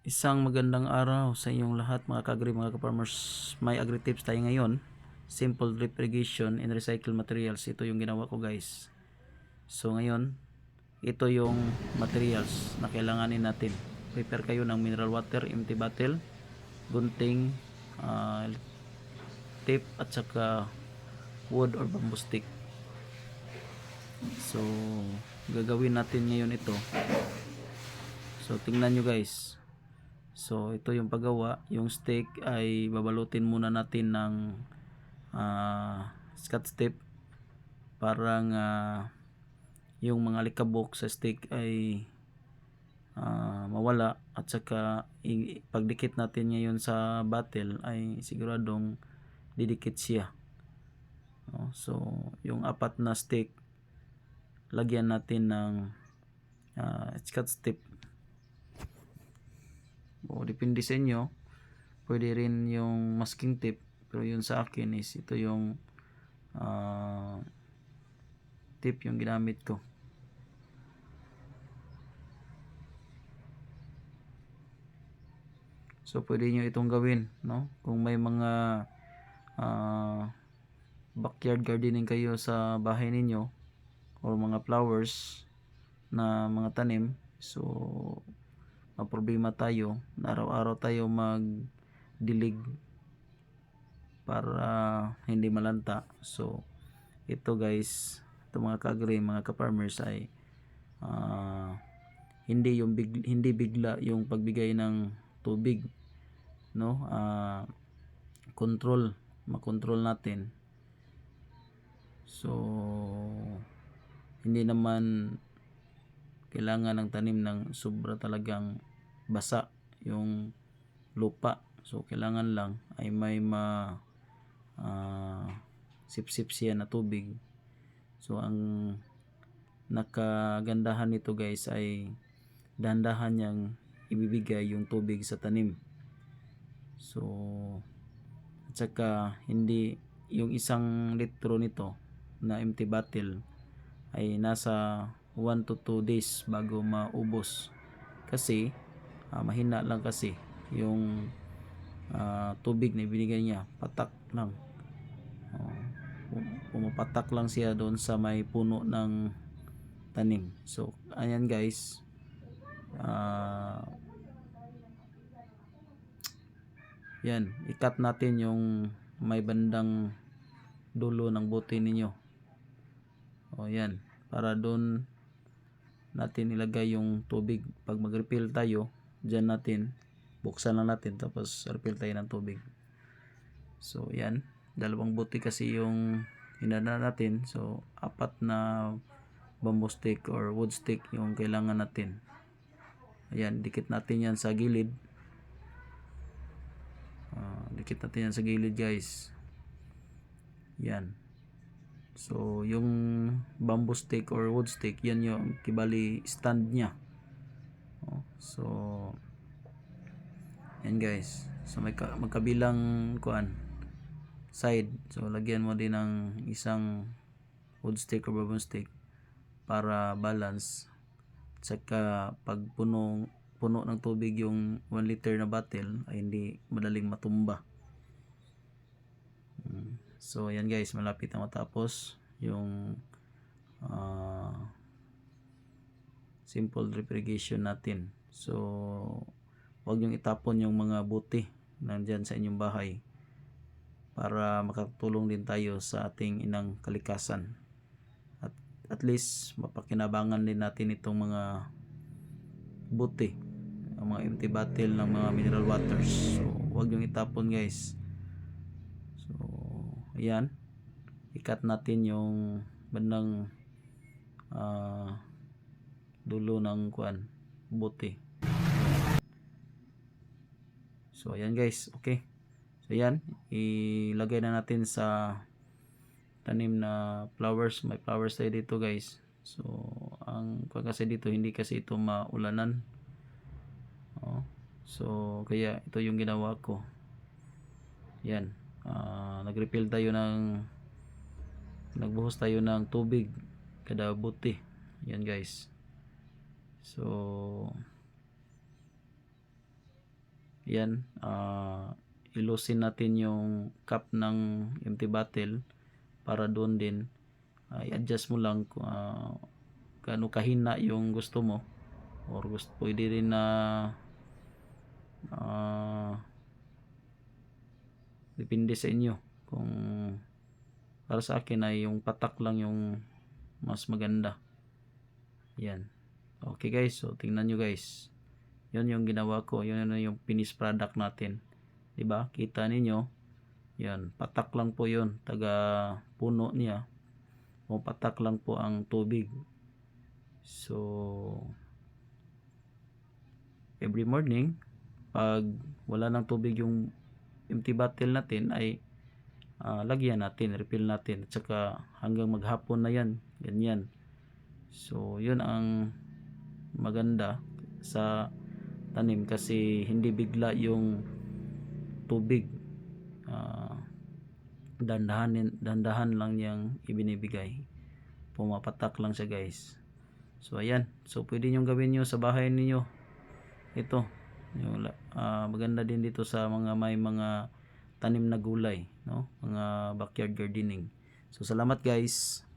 Isang magandang araw sa inyong lahat mga ka-agri, mga ka-farmers. May agri tips tayo ngayon. Simple drip irrigation in recycled materials. Ito yung ginawa ko guys. So ngayon, ito yung materials na kailanganin natin. Prepare kayo ng mineral water, empty bottle, gunting, tape at saka wood or bamboo stick. So gagawin natin ngayon ito. So tingnan nyo guys. So ito yung paggawa. Yung stick ay babalutin muna natin ng scotch tape. Parang yung mga alikabok sa stick ay mawala. At saka pagdikit natin ngayon sa bottle ay siguradong didikit siya. So yung apat na stick lagyan natin ng scotch tape. Depende sa inyo, pwede rin yung masking tape, pero yun sa akin is ito yung tape yung ginamit ko. So pwede nyo itong gawin, no? Kung may mga backyard gardening kayo sa bahay ninyo or mga flowers na mga tanim, so problema tayo na araw-araw tayo magdilig para hindi malanta. So ito guys, ito mga ka-agri, mga ka-farmers ay hindi bigla yung pagbigay ng tubig, no? Makontrol natin. So hindi naman kailangan ng tanim ng sobra talagang basa yung lupa. So kailangan lang ay may sip-sip siya na tubig. So ang nakagandahan nito guys ay dahan-dahan niyang ibibigay yung tubig sa tanim. So at saka hindi yung 1 litro nito na empty bottle ay nasa 1 to 2 days bago maubos kasi mahina lang kasi yung tubig na ibinigay niya, patak lang, pumapatak lang siya doon sa may puno ng tanim. So ayan guys, yan, ikat natin yung may bandang dulo ng bote ninyo. Yan, para doon natin ilagay yung tubig. Pag mag-refill tayo, dyan natin buksan lang natin tapos refill tayo ng tubig. So yan, 2 bote kasi yung hinana natin. So 4 na bamboo stick or wood stick yung kailangan natin. Ayan, dikit natin yan sa gilid. Dikit natin yan sa gilid guys. Yan. So yung bamboo stick or wood stick, yan yung kibali stand nya. So yan guys. So magkabilang side. So lagyan mo din ng isang wood stick or bamboo stick para balance. Saka pag puno ng tubig yung 1 liter na bottle ay hindi madaling matumba. So yan guys, malapit na matapos yung simple drip irrigation natin. So huwag yung itapon yung mga buti nandyan sa inyong bahay para makatulong din tayo sa ating inang kalikasan. At least mapakinabangan din natin itong mga buti, ang mga empty bottle ng mga mineral waters. So huwag yung itapon guys. So ayan, ikat natin yung bandang dulo ng buti. So ayan guys, okay. So ayan, ilagay na natin sa tanim na flowers. May flowers tayo dito guys. So ang kasi dito hindi kasi ito maulanan. So kaya ito yung ginawa ko. Yan, nagbuhos tayo ng tubig kada buti. Yan guys. So yan, ilusin natin yung cap ng empty bottle para doon din i-adjust mo lang kung gaano kahina yung gusto mo, or pwede rin na depende sa inyo. Kung para sa akin ay yung patak lang yung mas maganda. Yan. Okay guys, so tingnan nyo guys. Yun yung ginawa ko, yun yung finished product natin. 'Di ba? Kita ninyo? Yan, patak lang po 'yun, taga puno niya. O patak lang po ang tubig. So every morning pag wala nang tubig yung empty bottle natin ay lagyan natin, refill natin, at saka hanggang maghapon na yan, ganyan. So yun ang maganda sa tanim, kasi hindi bigla yung tubig, dandahan lang niyang ibinibigay, pumapatak lang siya guys. So ayan, so pwede nyo gawin nyo sa bahay niyo ito. Maganda din dito sa mga may mga tanim na gulay, no? Mga backyard gardening. So salamat guys.